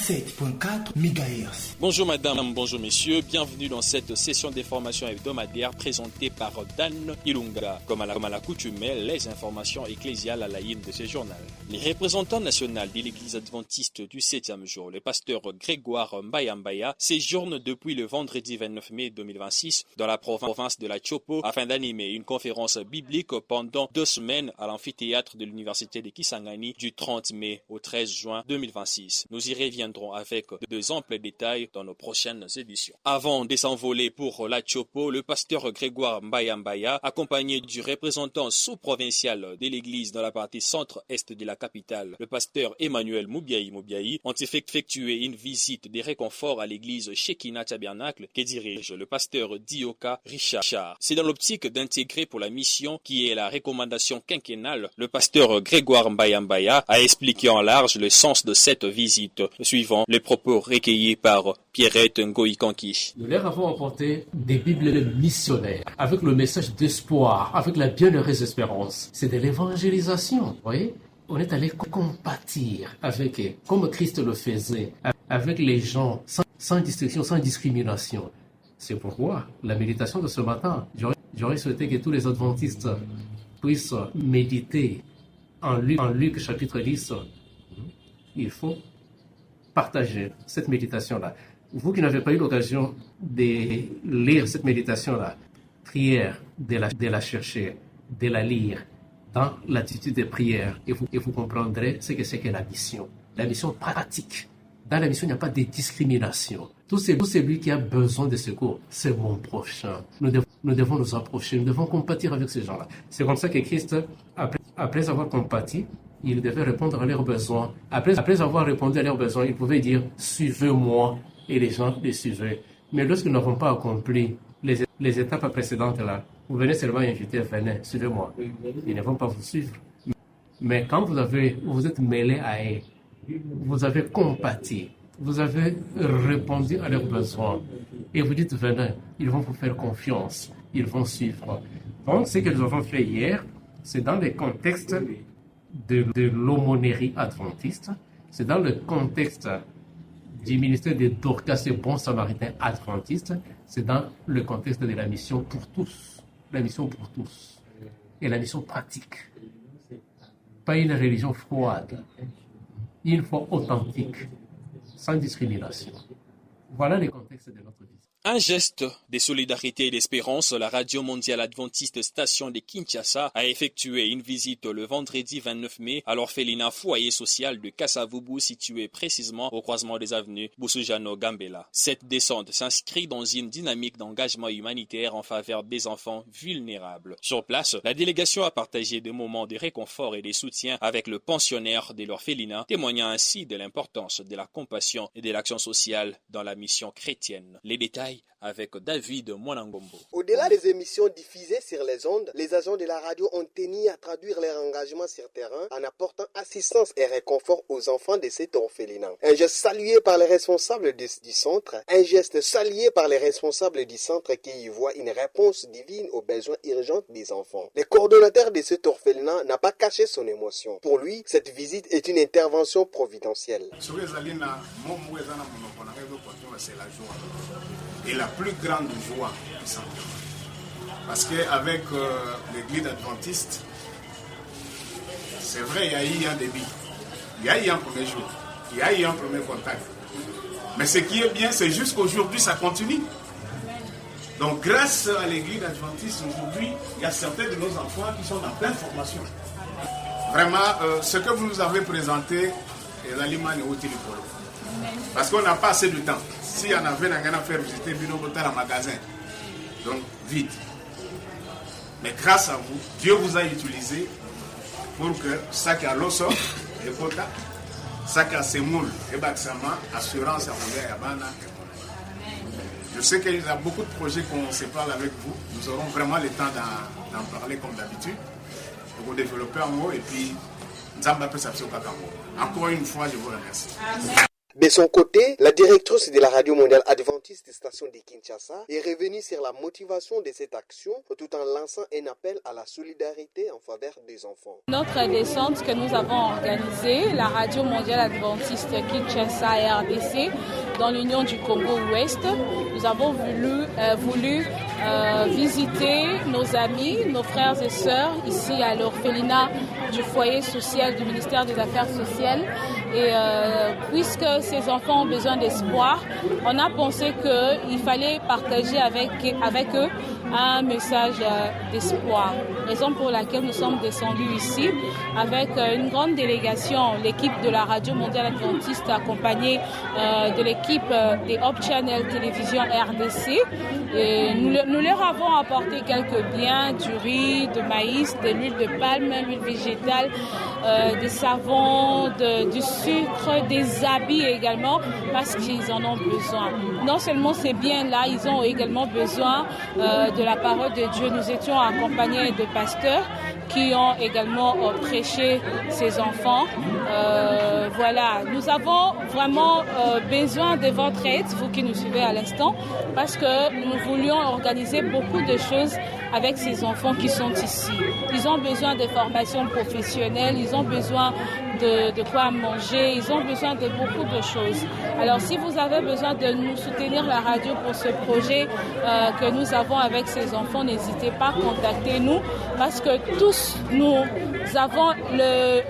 87.4 MHz. Bonjour madame, bonjour messieurs, bienvenue dans cette session d'information hebdomadaire présentée par Dan Ilunga. Comme à l'accoutumée, les informations ecclésiales à la ligne de ce journal. Les représentants nationaux de l'église adventiste du 7e jour, le pasteur Grégoire Mbaya, séjourne depuis le vendredi 29 mai 2026 dans la province de la Chopo afin d'animer une conférence biblique pendant 2 semaines à l'amphithéâtre de l'université de Kisangani du 30 mai au 13 juin 2026. Nous y reviendrons avec de amples détails dans nos prochaines éditions. Avant de s'envoler pour la Chopo, le pasteur Grégoire Mbaya, accompagné du représentant sous-provincial de l'église dans la partie centre-est de la capitale, le pasteur Emmanuel Moubiaï, ont effectué une visite de réconfort à l'église Shekinah Tabernacle que dirige le pasteur Dioka Richard. C'est dans l'optique d'intégrer pour la mission qui est la recommandation quinquennale. Le pasteur Grégoire Mbaya a expliqué en large le sens de cette visite, suivant les propos recueillis par Pierrette Ngoïkanki. Nous leur avons apporté des Bibles missionnaires, avec le message d'espoir, avec la bienheureuse espérance. C'est de l'évangélisation, vous voyez. On est allé compatir avec eux, comme Christ le faisait, avec les gens, sans distinction, sans discrimination. C'est pourquoi la méditation de ce matin, j'aurais souhaité que tous les adventistes puissent méditer en Luc chapitre 10. Il faut partager cette méditation-là. Vous qui n'avez pas eu l'occasion de lire cette méditation-là, prière de la chercher, de la lire dans l'attitude de prière, et vous comprendrez ce que c'est que la mission pratique. Dans la mission, il n'y a pas de discrimination. Tout celui qui a besoin de secours, c'est mon prochain. Nous devons nous approcher, nous devons compatir avec ces gens-là. C'est comme ça que Christ, après avoir compati, il devait répondre à leurs besoins. Après avoir répondu à leurs besoins, il pouvait dire « Suivez-moi » et les gens les suivaient. Mais lorsqu'ils n'avons pas accompli les étapes précédentes, là, vous venez seulement inviter « Venez, suivez-moi ». Ils ne vont pas vous suivre. Mais quand vous êtes mêlé à eux, vous avez compati, vous avez répondu à leurs besoins et vous dites « Venez », ils vont vous faire confiance, ils vont suivre. Donc, ce que nous avons fait hier, c'est dans le contexte de l'aumônerie adventiste, c'est dans le contexte du ministère de Dorcas et Bon Samaritain adventiste, c'est dans le contexte de la mission pour tous, la mission pour tous, et la mission pratique. Pas une religion froide, une foi authentique, sans discrimination. Voilà le contexte de notre vie. Un geste de solidarité et d'espérance, la Radio Mondiale Adventiste Station de Kinshasa a effectué une visite le vendredi 29 mai à l'orphelinat foyer social de Kassavubu situé précisément au croisement des avenues Boussoujano-Gambela. Cette descente s'inscrit dans une dynamique d'engagement humanitaire en faveur des enfants vulnérables. Sur place, la délégation a partagé des moments de réconfort et de soutien avec le pensionnaire de l'orphelinat, témoignant ainsi de l'importance de la compassion et de l'action sociale dans la mission chrétienne. Les détails avec David Mwanangombo. Au-delà des émissions diffusées sur les ondes, les agents de la radio ont tenu à traduire leur engagement sur terrain en apportant assistance et réconfort aux enfants de cet orphelinat. Un geste salué par les responsables du centre, qui y voient une réponse divine aux besoins urgents des enfants. Le coordonnateur de cet orphelinat n'a pas caché son émotion. Pour lui, cette visite est une intervention providentielle. C'est la joie. Et la plus grande joie, parce qu'avec l'église adventiste, c'est vrai, il y a eu un début, il y a eu un premier jour, il y a eu un premier contact. Mais ce qui est bien, c'est jusqu'aujourd'hui, ça continue. Donc grâce à l'église adventiste, aujourd'hui, il y a certains de nos enfants qui sont en pleine formation. Vraiment, ce que vous nous avez présenté, les aliments et outils du polo. Parce qu'on n'a pas assez de temps. Si on avait à faire visiter le magasin, donc vite. Mais grâce à vous, Dieu vous a utilisé pour que ça qui a l'osso, et quota, ça qui a ses moules, et baksama, assurance à Yabana. Je sais qu'il y a beaucoup de projets qu'on se parle avec vous. Nous aurons vraiment le temps d'en parler comme d'habitude. Pour développer un mot et puis, encore une fois, je vous remercie. Amen. De son côté, la directrice de la Radio Mondiale Adventiste Station de Kinshasa est revenue sur la motivation de cette action tout en lançant un appel à la solidarité en faveur des enfants. Notre descente que nous avons organisée, la Radio Mondiale Adventiste Kinshasa et RDC, dans l'Union du Congo-Ouest, nous avons voulu visiter nos amis, nos frères et sœurs ici à l'orphelinat du foyer social du ministère des Affaires sociales. Et puisque ces enfants ont besoin d'espoir, on a pensé qu'il fallait partager avec eux un message d'espoir. Raison pour laquelle nous sommes descendus ici avec une grande délégation, l'équipe de la Radio Mondiale Adventiste accompagnée de l'équipe des Hope Channel Télévision RDC. Et nous leur avons apporté quelques biens, du riz, de maïs, de l'huile de palme, l'huile végétale, des savons, du sucre, des habits également, parce qu'ils en ont besoin. Non seulement ces biens-là, ils ont également besoin de la parole de Dieu. Nous étions accompagnés de pasteurs qui ont également prêché ces enfants. Voilà, nous avons vraiment besoin de votre aide, vous qui nous suivez à l'instant, parce que nous voulions organiser beaucoup de choses avec ces enfants qui sont ici. Ils ont besoin de formations professionnelles, ils ont besoin de quoi manger, ils ont besoin de beaucoup de choses. Alors si vous avez besoin de nous soutenir la radio pour ce projet que nous avons avec ces enfants, n'hésitez pas à contacter nous, parce que tous nous avons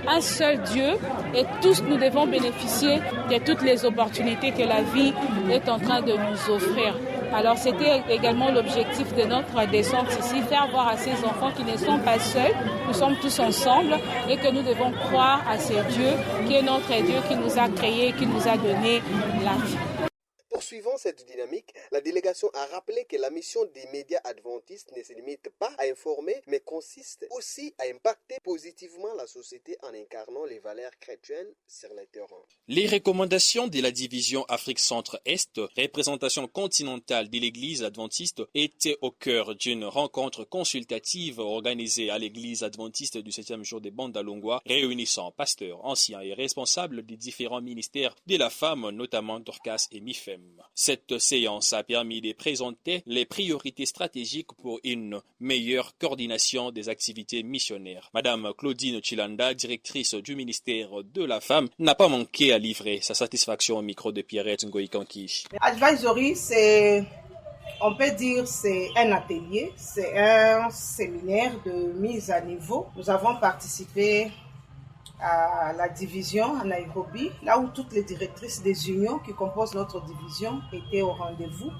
un seul Dieu et tous nous devons bénéficier de toutes les opportunités que la vie est en train de nous offrir. Alors c'était également l'objectif de notre descente ici, faire voir à ces enfants qu'ils ne sont pas seuls, nous sommes tous ensemble et que nous devons croire à ce Dieu qui est notre Dieu, qui nous a créés, qui nous a donné la vie. Poursuivant cette dynamique, la délégation a rappelé que la mission des médias adventistes ne se limite pas à informer, mais consiste aussi à impacter positivement la société en incarnant les valeurs chrétiennes sur le terrain. Les recommandations de la division Afrique Centre-Est, représentation continentale de l'Église adventiste, étaient au cœur d'une rencontre consultative organisée à l'Église adventiste du 7e jour des Bandalungwa, réunissant pasteurs, anciens et responsables des différents ministères de la femme, notamment Dorcas et Mifem. Cette séance a permis de présenter les priorités stratégiques pour une meilleure coordination des activités missionnaires. Madame Claudine Chilanda, directrice du ministère de la Femme, n'a pas manqué à livrer sa satisfaction au micro de Pierrette Ngoïkanki. Advisory, on peut dire c'est un atelier, c'est un séminaire de mise à niveau. Nous avons participé à la division à Nairobi, là où toutes les directrices des unions qui composent notre division étaient au rendez-vous.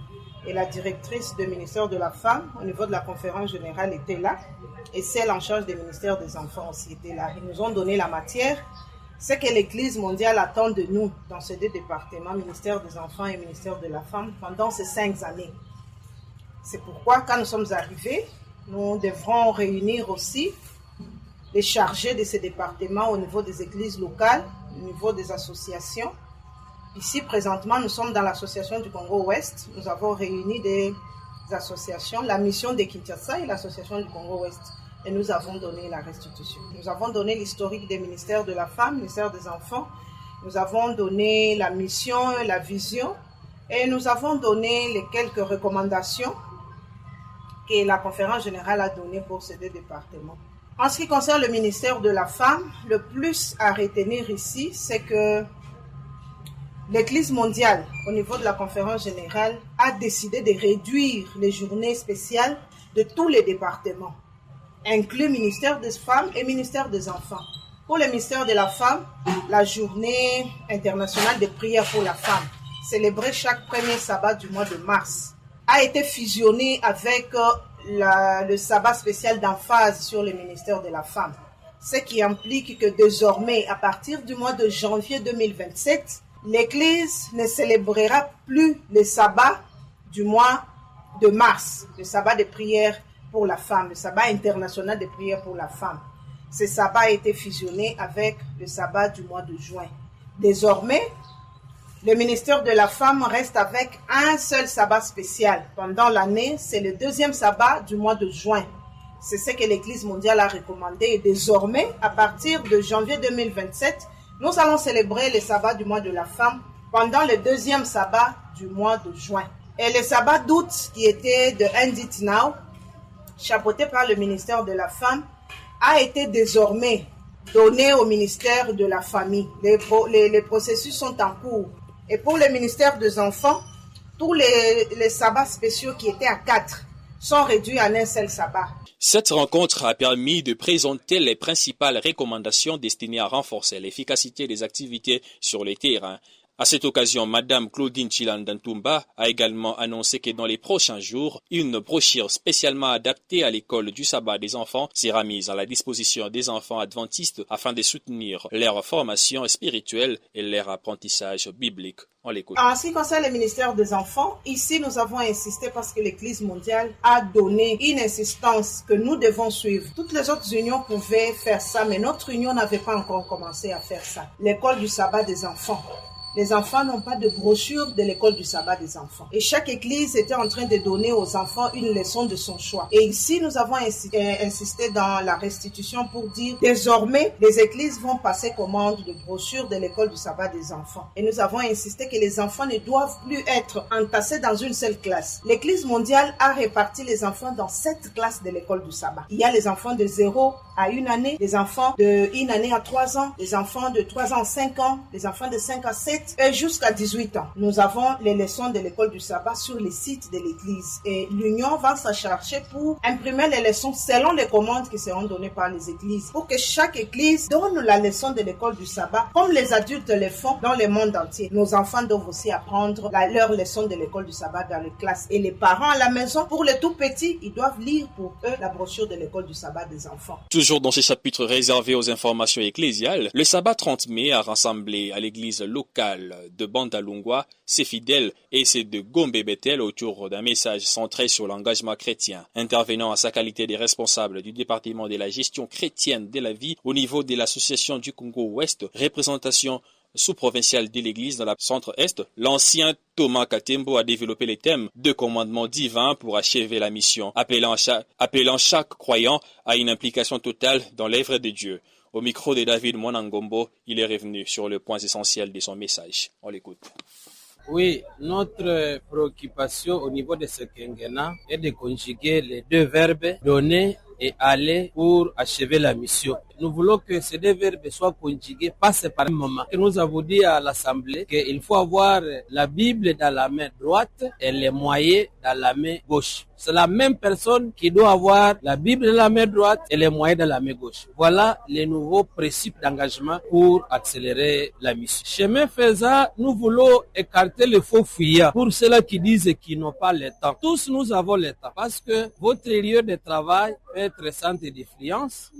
Et la directrice du ministère de la Femme, au niveau de la conférence générale, était là. Et celle en charge des ministères des enfants aussi était là. Ils nous ont donné la matière. Ce que l'Église mondiale attend de nous dans ces deux départements, ministère des enfants et ministère de la Femme, pendant ces 5 années. C'est pourquoi, quand nous sommes arrivés, nous devrons réunir aussi les chargés de ces départements au niveau des églises locales, au niveau des associations. Ici, présentement, nous sommes dans l'association du Congo-Ouest. Nous avons réuni des associations, la mission de Kinshasa et l'association du Congo-Ouest. Et nous avons donné la restitution. Nous avons donné l'historique des ministères de la femme, ministère des enfants. Nous avons donné la mission, la vision. Et nous avons donné les quelques recommandations que la conférence générale a données pour ces deux départements. En ce qui concerne le ministère de la Femme, le plus à retenir ici, c'est que l'Église mondiale, au niveau de la conférence générale, a décidé de réduire les journées spéciales de tous les départements, inclus ministère des Femmes et ministère des Enfants. Pour le ministère de la Femme, la journée internationale de prière pour la femme, célébrée chaque premier sabbat du mois de mars, a été fusionnée avec le sabbat spécial d'emphase sur le ministère de la Femme. Ce qui implique que désormais, à partir du mois de janvier 2027, l'Église ne célébrera plus le sabbat du mois de mars, le sabbat de prière pour la femme, le sabbat international de prière pour la femme. Ce sabbat a été fusionné avec le sabbat du mois de juin. Désormais, le ministère de la Femme reste avec un seul sabbat spécial. Pendant l'année, c'est le deuxième sabbat du mois de juin. C'est ce que l'Église mondiale a recommandé. Et désormais, à partir de janvier 2027, nous allons célébrer le sabbat du mois de la femme pendant le deuxième sabbat du mois de juin. Et le sabbat d'août, qui était de Endit Now, chapeauté par le ministère de la Femme, a été désormais donné au ministère de la Famille. Les processus sont en cours. Et pour le ministère des Enfants, tous les sabbats spéciaux qui étaient à 4 sont réduits en un seul sabbat. Cette rencontre a permis de présenter les principales recommandations destinées à renforcer l'efficacité des activités sur les terrains. À cette occasion, Madame Claudine Chilandantumba a également annoncé que dans les prochains jours, une brochure spécialement adaptée à l'école du sabbat des enfants sera mise à la disposition des enfants adventistes afin de soutenir leur formation spirituelle et leur apprentissage biblique. On l'écoute. En ce qui concerne le ministère des Enfants, ici nous avons insisté parce que l'Église mondiale a donné une insistance que nous devons suivre. Toutes les autres unions pouvaient faire ça, mais notre union n'avait pas encore commencé à faire ça. L'école du sabbat des enfants. Les enfants n'ont pas de brochure de l'école du sabbat des enfants. Et chaque église était en train de donner aux enfants une leçon de son choix. Et ici, nous avons insisté dans la restitution pour dire désormais, les églises vont passer commande de brochures de l'école du sabbat des enfants. Et nous avons insisté que les enfants ne doivent plus être entassés dans une seule classe. L'Église mondiale a réparti les enfants dans 7 classes de l'école du sabbat. Il y a les enfants de 0 à 1 année, les enfants de 1 année à 3 ans, les enfants de 3 ans à 5 ans, les enfants de 5 à 7 et jusqu'à 18 ans. Nous avons les leçons de l'école du sabbat sur les sites de l'église et l'union va se charger pour imprimer les leçons selon les commandes qui seront données par les églises pour que chaque église donne la leçon de l'école du sabbat comme les adultes le font dans le monde entier. Nos enfants doivent aussi apprendre leur leçon de l'école du sabbat dans les classes et les parents à la maison, pour les tout petits, ils doivent lire pour eux la brochure de l'école du sabbat des enfants. Toujours dans ce chapitre réservé aux informations ecclésiales, le sabbat 30 mai a rassemblé à l'église locale de Bandalungwa ses fidèles et ceux de Gombe Bethel autour d'un message centré sur l'engagement chrétien. Intervenant à sa qualité de responsable du département de la gestion chrétienne de la vie au niveau de l'association du Congo-Ouest, représentation sous-provinciale de l'église dans la centre-est, l'ancien Thomas Katembo a développé les thèmes de commandement divin pour achever la mission, appelant chaque croyant à une implication totale dans l'œuvre de Dieu. Au micro de David Mwanangombo, il est revenu sur le point essentiel de son message. On l'écoute. Oui, notre préoccupation au niveau de ce quinquennat est de conjuguer les deux verbes donner et aller pour achever la mission. Nous voulons que ces deux verbes soient conjugués, pas séparément. Nous avons dit à l'Assemblée qu'il faut avoir la Bible dans la main droite et les moyens dans la main gauche. C'est la même personne qui doit avoir la Bible dans la main droite et les moyens dans la main gauche. Voilà les nouveaux principes d'engagement pour accélérer la mission. Chemin faisant, nous voulons écarter les faux fuyards pour ceux-là qui disent qu'ils n'ont pas le temps. Tous nous avons le temps parce que votre lieu de travail peut être centre d'influence,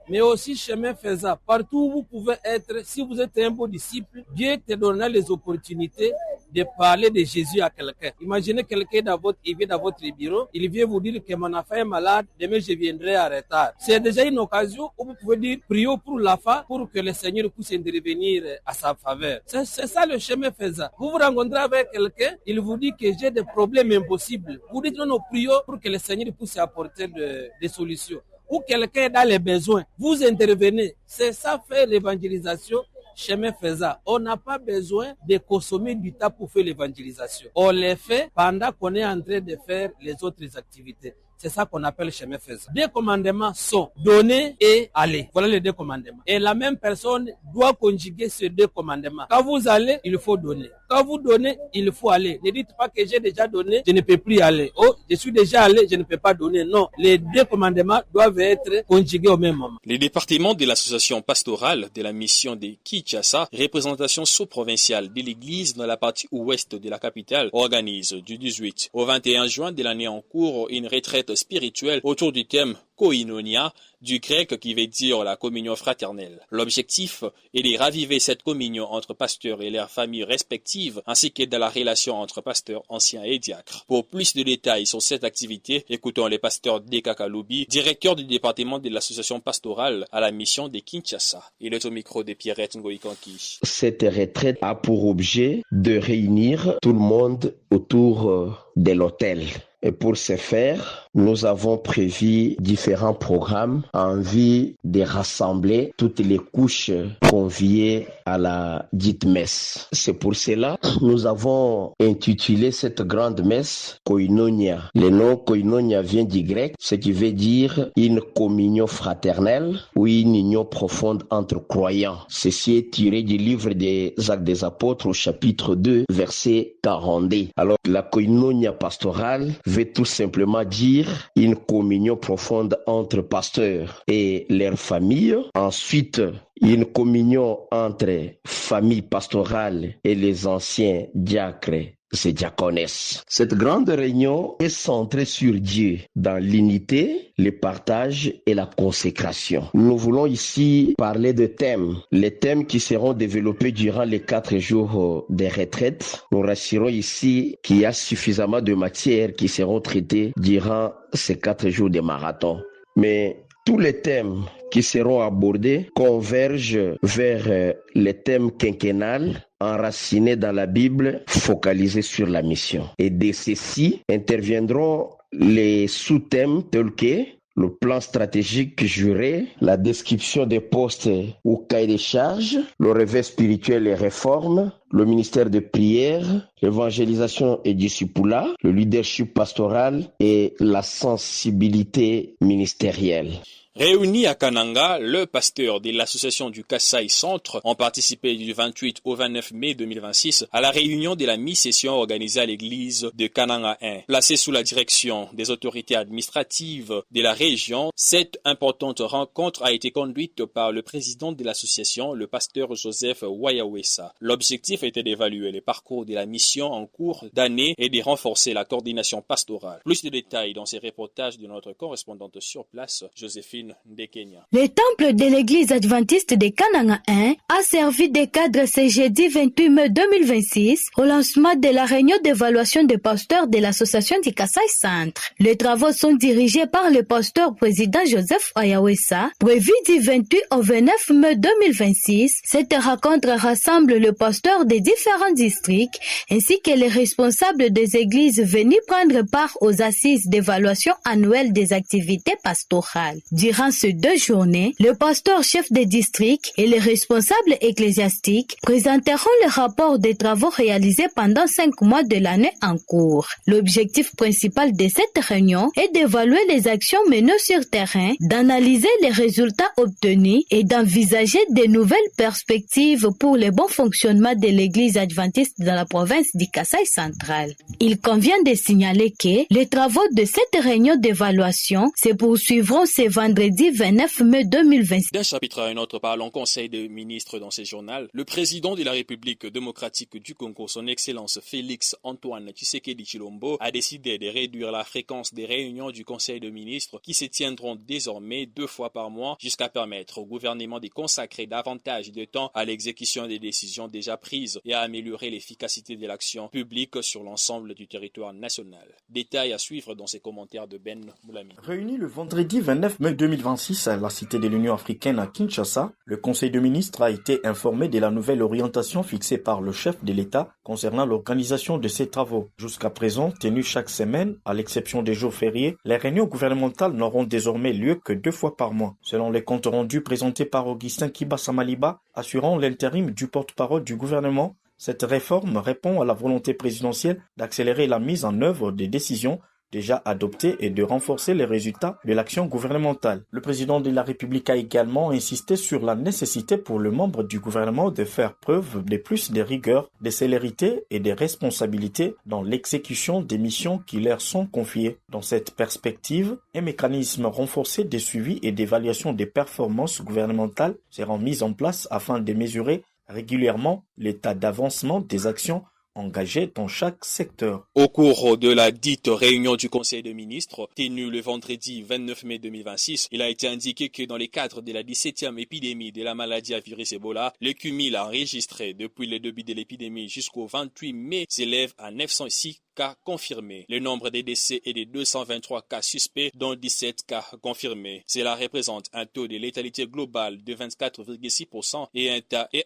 mais aussi chemin faisant. Partout où vous pouvez être, si vous êtes un bon disciple, Dieu te donnera les opportunités de parler de Jésus à quelqu'un. Imaginez quelqu'un il vient dans votre bureau, il vient vous dire que mon enfant est malade, demain je viendrai en retard. C'est déjà une occasion où vous pouvez dire, prions pour l'enfant pour que le Seigneur puisse intervenir à sa faveur. C'est ça le chemin faisant. Vous vous rencontrez avec quelqu'un, il vous dit que j'ai des problèmes impossibles. Vous dites non, prions pour que le Seigneur puisse apporter des solutions. Ou quelqu'un est dans les besoins, vous intervenez. C'est ça fait l'évangélisation. Chemin faisant, on n'a pas besoin de consommer du temps pour faire l'évangélisation. On les fait pendant qu'on est en train de faire les autres activités. C'est ça qu'on appelle chemin faisant. Deux commandements sont donner et aller. Voilà les deux commandements. Et la même personne doit conjuguer ces deux commandements. Quand vous allez, il faut donner. Quand vous donnez, il faut aller. Ne dites pas que j'ai déjà donné, je ne peux plus aller. Oh, je suis déjà allé, je ne peux pas donner. Non, les deux commandements doivent être conjugués au même moment. Les départements de l'association pastorale de la mission de Kinshasa, représentation sous-provinciale de l'église dans la partie ouest de la capitale, organise du 18 au 21 juin de l'année en cours une retraite spirituelle autour du thème koinonia, du grec qui veut dire la communion fraternelle. L'objectif est de raviver cette communion entre pasteurs et leurs familles respectives, ainsi que dans la relation entre pasteurs anciens et diacres. Pour plus de détails sur cette activité, écoutons le pasteur Deka Kaloubi, directeur du département de l'association pastorale à la mission de Kinshasa. Il est au micro de Pierrette Ngoïkanki. Cette retraite a pour objet de réunir tout le monde autour de l'autel. Et pour ce faire, nous avons prévu différents programmes en vue de rassembler toutes les couches conviées à la dite messe. C'est pour cela que nous avons intitulé cette grande messe Koinonia. Le nom Koinonia vient du grec, ce qui veut dire une communion fraternelle ou une union profonde entre croyants. Ceci est tiré du livre des Actes des Apôtres au chapitre 2, verset 42. Alors, la Koinonia pastorale veut tout simplement dire une communion profonde entre pasteurs et leurs familles. Ensuite, une communion entre famille pastorale et les anciens diacres et diaconesses. Cette grande réunion est centrée sur Dieu dans l'unité, le partage et la consécration. Nous voulons ici parler de thèmes, les thèmes qui seront développés durant les 4 jours de retraite. Nous rassurons ici qu'il y a suffisamment de matières qui seront traitées durant ces 4 jours de marathon. Mais tous les thèmes qui seront abordés convergent vers les thèmes quinquennals enracinés dans la Bible, focalisés sur la mission. Et de ceux-ci interviendront les sous-thèmes tels que le plan stratégique juré, la description des postes ou cahiers de charges, le réveil spirituel et réforme, le ministère de prière, l'évangélisation et discipulat, le leadership pastoral et la sensibilité ministérielle. Réunis à Kananga, le pasteur de l'association du Kasaï Centre ont participé du 28 au 29 mai 2026 à la réunion de la mi-session organisée à l'église de Kananga 1. Placée sous la direction des autorités administratives de la région, cette importante rencontre a été conduite par le président de l'association, le pasteur Joseph Wayawesa. L'objectif était d'évaluer les parcours de la mission en cours d'année et de renforcer la coordination pastorale. Plus de détails dans ces reportages de notre correspondante sur place, Joséphine Ndekenya. Le temple de l'église adventiste de Kananga 1 a servi de cadre ce jeudi 28 mai 2026 au lancement de la réunion d'évaluation des pasteurs de l'association du Kasaï Centre. Les travaux sont dirigés par le pasteur président Joseph Wayawesa. Prévu du 28 au 29 mai 2026, cette rencontre rassemble le pasteur des différents districts ainsi que les responsables des églises venus prendre part aux assises d'évaluation annuelle des activités pastorales. Durant ces 2 journées, le pasteur chef des districts et les responsables ecclésiastiques présenteront le rapport des travaux réalisés pendant 5 mois de l'année en cours. L'objectif principal de cette réunion est d'évaluer les actions menées sur terrain, d'analyser les résultats obtenus et d'envisager de nouvelles perspectives pour le bon fonctionnement de l'église adventiste dans la province du Kasaï central. Il convient de signaler que les travaux de cette réunion d'évaluation se poursuivront ce vendredi 29 mai 2026. D'un chapitre à un autre, parlons Conseil des ministres dans ce journal. Le président de la République démocratique du Congo, son Excellence Félix Antoine Tshisekedi Tshilombo, a décidé de réduire la fréquence des réunions du Conseil des ministres qui se tiendront désormais 2 fois par mois jusqu'à permettre au gouvernement de consacrer davantage de temps à l'exécution des décisions déjà prises et à améliorer l'efficacité de l'action publique sur l'ensemble du territoire national. Détail à suivre dans ces commentaires de Ben Moulami. Réuni le vendredi 29 mai 2026 à la Cité de l'Union africaine à Kinshasa, le Conseil des ministres a été informé de la nouvelle orientation fixée par le chef de l'État concernant l'organisation de ces travaux. Jusqu'à présent, tenus chaque semaine, à l'exception des jours fériés, les réunions gouvernementales n'auront désormais lieu que 2 fois par mois. Selon les comptes rendus présentés par Augustin Kiba-Samaliba, assurant l'intérim du porte-parole du gouvernement, cette réforme répond à la volonté présidentielle d'accélérer la mise en œuvre des décisions déjà adoptées et de renforcer les résultats de l'action gouvernementale. Le président de la République a également insisté sur la nécessité pour le membre du gouvernement de faire preuve de plus de rigueur, de célérité et de responsabilité dans l'exécution des missions qui leur sont confiées. Dans cette perspective, un mécanisme renforcé de suivi et d'évaluation des performances gouvernementales sera mis en place afin de mesurer régulièrement l'état d'avancement des actions engagés dans chaque secteur. Au cours de la dite réunion du Conseil des ministres, tenue le vendredi 29 mai 2026, il a été indiqué que dans le cadre de la 17e épidémie de la maladie à virus Ebola, le cumul enregistré depuis le début de l'épidémie jusqu'au 28 mai s'élève à 906 cas confirmés. Le nombre des décès est de 223 cas suspects, dont 17 cas confirmés. Cela représente un taux de létalité globale de 24,6% et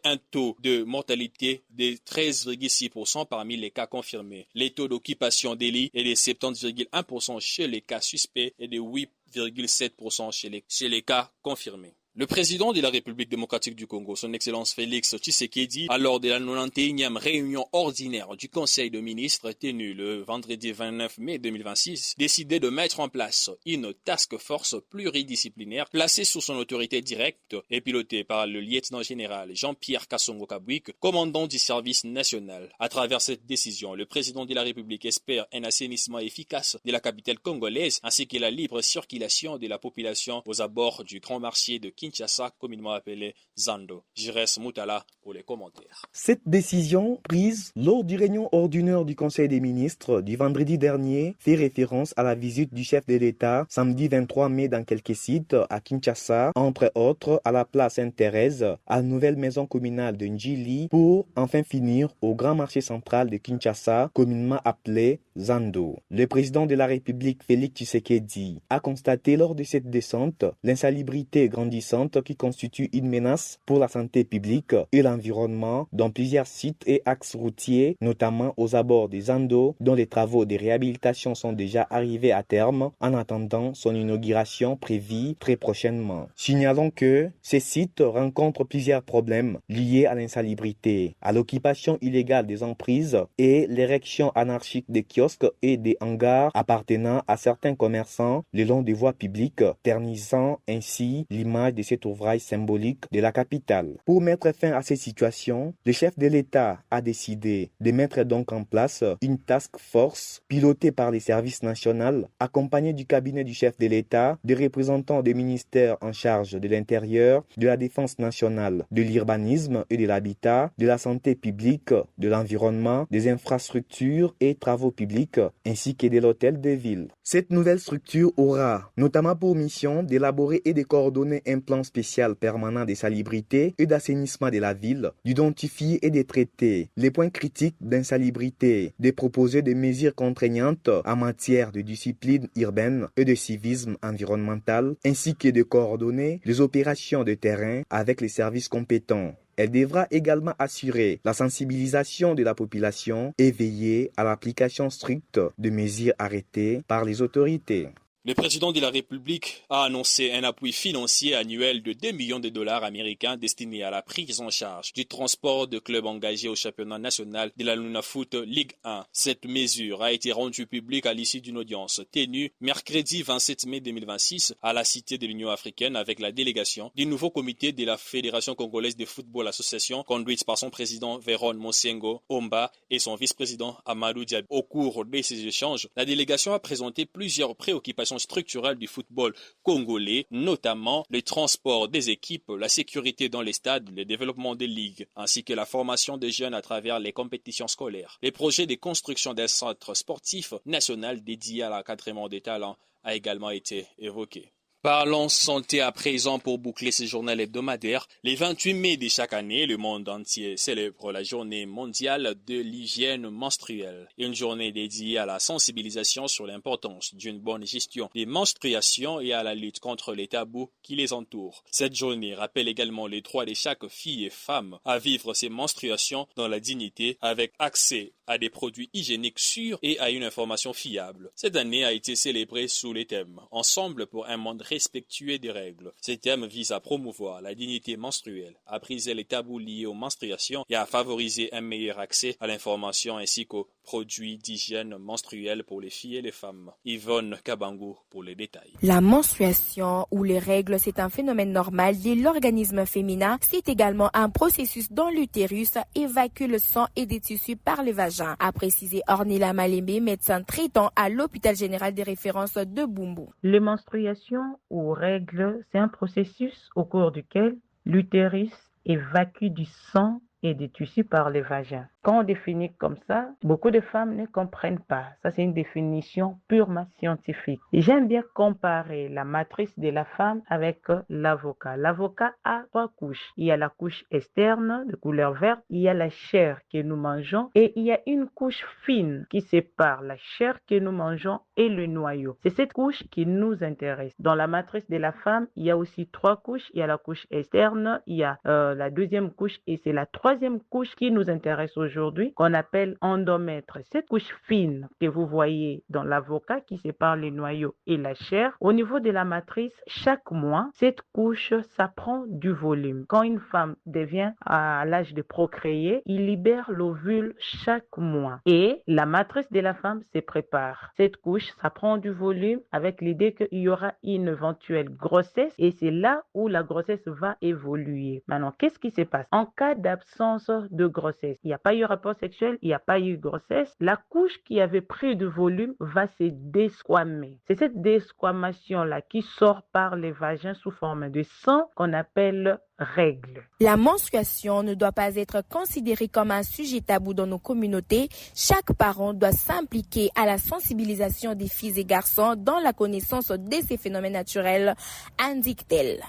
un taux de mortalité de 13,6% parmi les cas confirmés. Les taux d'occupation des lits est de 70,1% chez les cas suspects et de 8,7% chez les cas confirmés. Le président de la République démocratique du Congo, son Excellence Félix Tshisekedi, lors de la 91e réunion ordinaire du Conseil de ministres tenue le vendredi 29 mai 2026, décidé de mettre en place une task force pluridisciplinaire placée sous son autorité directe et pilotée par le lieutenant général Jean-Pierre Kassongo Kabwik, commandant du service national. À travers cette décision, le président de la République espère un assainissement efficace de la capitale congolaise ainsi que la libre circulation de la population aux abords du grand marché de Kinshasa, communément appelé Zando. Jires Moutala pour les commentaires. Cette décision, prise lors d'une réunion ordinaire du Conseil des ministres du vendredi dernier, fait référence à la visite du chef de l'État samedi 23 mai dans quelques sites à Kinshasa, entre autres à la place Sainte-Thérèse, à la nouvelle maison communale de Njili, pour enfin finir au grand marché central de Kinshasa, communément appelé Zando. Le président de la République, Félix Tshisekedi, a constaté lors de cette descente l'insalubrité grandissante qui constitue une menace pour la santé publique et l'environnement dans plusieurs sites et axes routiers, notamment aux abords des Zando, dont les travaux de réhabilitation sont déjà arrivés à terme en attendant son inauguration prévue très prochainement. Signalons que ces sites rencontrent plusieurs problèmes liés à l'insalubrité, à l'occupation illégale des emprises et l'érection anarchique des kiosques et des hangars appartenant à certains commerçants le long des voies publiques, ternissant ainsi l'image de cet ouvrage symbolique de la capitale. Pour mettre fin à ces situations, le chef de l'État a décidé de mettre donc en place une task force pilotée par les services nationaux, accompagnée du cabinet du chef de l'État, des représentants des ministères en charge de l'Intérieur, de la Défense nationale, de l'urbanisme et de l'habitat, de la santé publique, de l'environnement, des infrastructures et travaux publics, ainsi que de l'hôtel de ville. Cette nouvelle structure aura notamment pour mission d'élaborer et de coordonner un plan spécial permanent de salubrité et d'assainissement de la ville, d'identifier et de traiter les points critiques d'insalubrité, de proposer des mesures contraignantes en matière de discipline urbaine et de civisme environnemental, ainsi que de coordonner les opérations de terrain avec les services compétents. Elle devra également assurer la sensibilisation de la population et veiller à l'application stricte de mesures arrêtées par les autorités. Le président de la République a annoncé un appui financier annuel de 2 millions de dollars américains destiné à la prise en charge du transport de clubs engagés au championnat national de la Lunafoot Ligue 1. Cette mesure a été rendue publique à l'issue d'une audience tenue mercredi 27 mai 2026 à la Cité de l'Union africaine avec la délégation du nouveau comité de la Fédération congolaise de football association conduite par son président Véron Mosengo Omba et son vice-président Amadou Diaby. Au cours de ces échanges, la délégation a présenté plusieurs préoccupations structurelle du football congolais, notamment le transport des équipes, la sécurité dans les stades, le développement des ligues, ainsi que la formation des jeunes à travers les compétitions scolaires. Les projets de construction d'un centre sportif national dédié à l'encadrement des talents a également été évoqué. Parlons santé à présent pour boucler ce journal hebdomadaire. Les 28 mai de chaque année, le monde entier célèbre la journée mondiale de l'hygiène menstruelle. Une journée dédiée à la sensibilisation sur l'importance d'une bonne gestion des menstruations et à la lutte contre les tabous qui les entourent. Cette journée rappelle également les droits de chaque fille et femme à vivre ses menstruations dans la dignité avec accès à des produits hygiéniques sûrs et à une information fiable. Cette année a été célébrée sous les thèmes « Ensemble pour un monde respectueux des règles ». Ces thèmes visent à promouvoir la dignité menstruelle, à briser les tabous liés aux menstruations et à favoriser un meilleur accès à l'information ainsi qu'aux produits d'hygiène menstruelle pour les filles et les femmes. Yvonne Kabangou pour les détails. La menstruation ou les règles, c'est un phénomène normal de l'organisme féminin. C'est également un processus dont l'utérus évacue le sang et des tissus par le vagin, a précisé Ornella Malembe, médecin traitant à l'hôpital général des références de Bumbu. Les menstruations ou règles, c'est un processus au cours duquel l'utérus évacue du sang et des tissus par le vagin. Quand on définit comme ça, beaucoup de femmes ne comprennent pas. Ça, c'est une définition purement scientifique. Et j'aime bien comparer la matrice de la femme avec l'avocat. L'avocat a 3 couches. Il y a la couche externe de couleur verte, il y a la chair que nous mangeons et il y a une couche fine qui sépare la chair que nous mangeons et le noyau. C'est cette couche qui nous intéresse. Dans la matrice de la femme, il y a aussi 3 couches. Il y a la couche externe, il y a la deuxième couche et c'est la troisième troisième couche qui nous intéresse aujourd'hui, qu'on appelle endomètre. Cette couche fine que vous voyez dans l'avocat qui sépare les noyaux et la chair, au niveau de la matrice, chaque mois, cette couche, ça prend du volume. Quand une femme devient à l'âge de procréer, il libère l'ovule chaque mois et la matrice de la femme se prépare. Cette couche, ça prend du volume avec l'idée qu'il y aura une éventuelle grossesse et c'est là où la grossesse va évoluer. Maintenant, qu'est-ce qui se passe? En cas d'absence de grossesse, il n'y a pas eu rapport sexuel, il n'y a pas eu grossesse, la couche qui avait pris du volume va se desquamer. C'est cette desquamation-là qui sort par les vagins sous forme de sang qu'on appelle règles. La menstruation ne doit pas être considérée comme un sujet tabou dans nos communautés. Chaque parent doit s'impliquer à la sensibilisation des filles et garçons dans la connaissance de ces phénomènes naturels, indique-t-elle.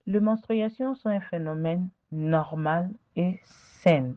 Les menstruations sont un phénomène normal et sain.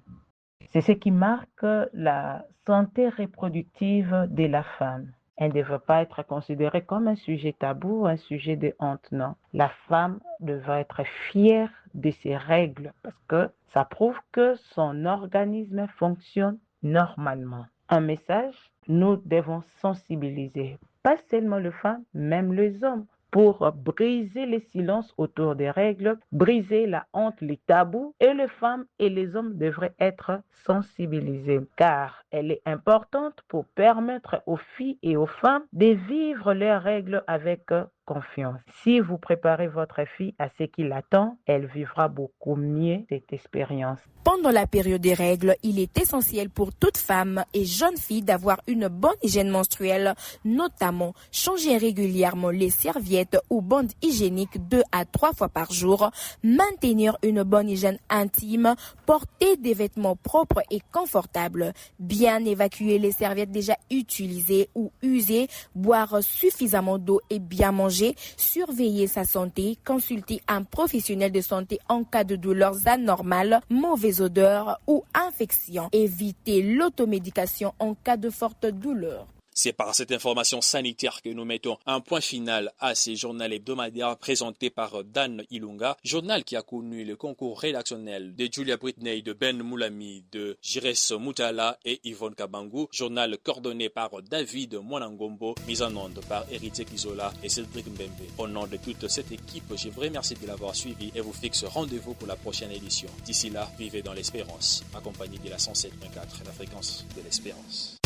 C'est ce qui marque la santé reproductive de la femme. Elle ne devrait pas être considérée comme un sujet tabou, un sujet de honte, non. La femme devrait être fière de ses règles parce que ça prouve que son organisme fonctionne normalement. Un message, nous devons sensibiliser, pas seulement les femmes, même les hommes, pour briser les silences autour des règles, briser la honte, les tabous, et les femmes et les hommes devraient être sensibilisés, car elle est importante pour permettre aux filles et aux femmes de vivre leurs règles avec confiance. Si vous préparez votre fille à ce qui l'attend, elle vivra beaucoup mieux cette expérience. Pendant la période des règles, il est essentiel pour toute femme et jeune fille d'avoir une bonne hygiène menstruelle, notamment changer régulièrement les serviettes ou bandes hygiéniques 2 à 3 fois par jour, maintenir une bonne hygiène intime, porter des vêtements propres et confortables, bien évacuer les serviettes déjà utilisées ou usées, boire suffisamment d'eau et bien manger, surveiller sa santé, consulter un professionnel de santé en cas de douleurs anormales, mauvaises odeurs ou infections, éviter l'automédication en cas de forte douleur. C'est par cette information sanitaire que nous mettons un point final à ces journaux hebdomadaires présentés par Dan Ilunga, journal qui a connu le concours rédactionnel de Julia Britney, de Ben Moulami, de Jires Moutala et Yvonne Kabangu, journal coordonné par David Mwanangombo, mis en onde par Héritier Kizola et Cédric Mbembe. Au nom de toute cette équipe, je vous remercie de l'avoir suivi et vous fixe rendez-vous pour la prochaine édition. D'ici là, vivez dans l'espérance, accompagné de la 107.4, la fréquence de l'espérance.